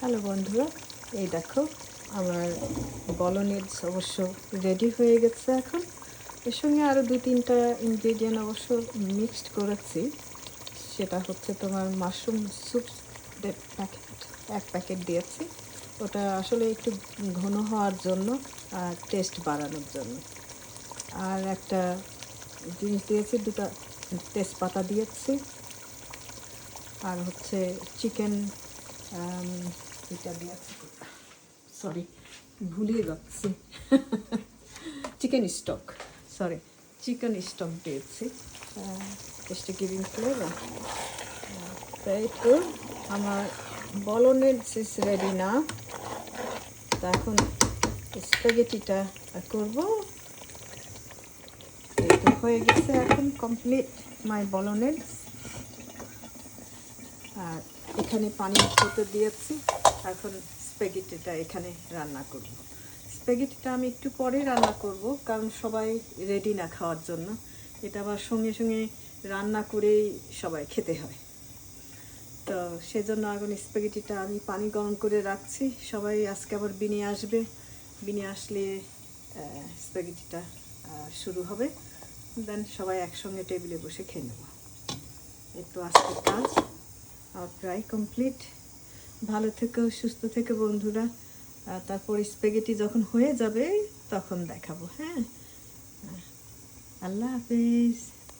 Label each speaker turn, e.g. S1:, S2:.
S1: Hello বন্ধুরা, এই দেখো আমার বলোনিজ অবশ্য রেডি হয়ে গেছে। এখন এর সঙ্গে আরও 2-3টা ইনগ্রেডিয়েন্ট অবশ্য মিক্সড করেছি। সেটা হচ্ছে তোমার মাশরুম স্যুপ প্যাকেট, 1 প্যাকেট দিয়েছি। ওটা আসলে একটু ঘন হওয়ার জন্য আর টেস্ট বাড়ানোর জন্য। আর একটা জিনিস দিয়েছি, 2টা তেজপাতা দিয়েছি। আর হচ্ছে চিকেন, এটা দিয়েছি, সরি ভুলিয়ে যাচ্ছি, চিকেন স্টক, চিকেন স্টক দিয়েছি, টেস্টি গিভিং ফ্লেভার। তাই তো আমার বলোনেজ ইজ রেডি না। তা এখন স্প্যাগেটিটা করবো। এই তো হয়ে গেছে এখন কমপ্লিট মাই বলোনেজ। আর এখানে পানি হতে দিয়েছি। এখন স্প্যাগেটিটা এখানে রান্না করব। স্প্যাগেটিটা আমি একটু পরে রান্না করব, কারণ সবাই রেডি না খাওয়ার জন্য। এটা আবার সঙ্গে সঙ্গে রান্না করেই সবাই খেতে হয়। তো সেজন্য এখন স্প্যাগেটিটা আমি পানি গরম করে রাখছি। সবাই আজকে আবার বিনে আসবে, বিনে আসলে স্প্যাগেটিটা শুরু হবে। দেন সবাই একসঙ্গে টেবিলে বসে খেয়ে নেব। এই তো আজকের কাজ আমার প্রায় কমপ্লিট। ভালো থেকো, সুস্থ থেকো বন্ধুরা। তারপর স্প্যাগেটি যখন হয়ে যাবে তখন দেখাবো। হ্যাঁ, আল্লাহ হাফেজ।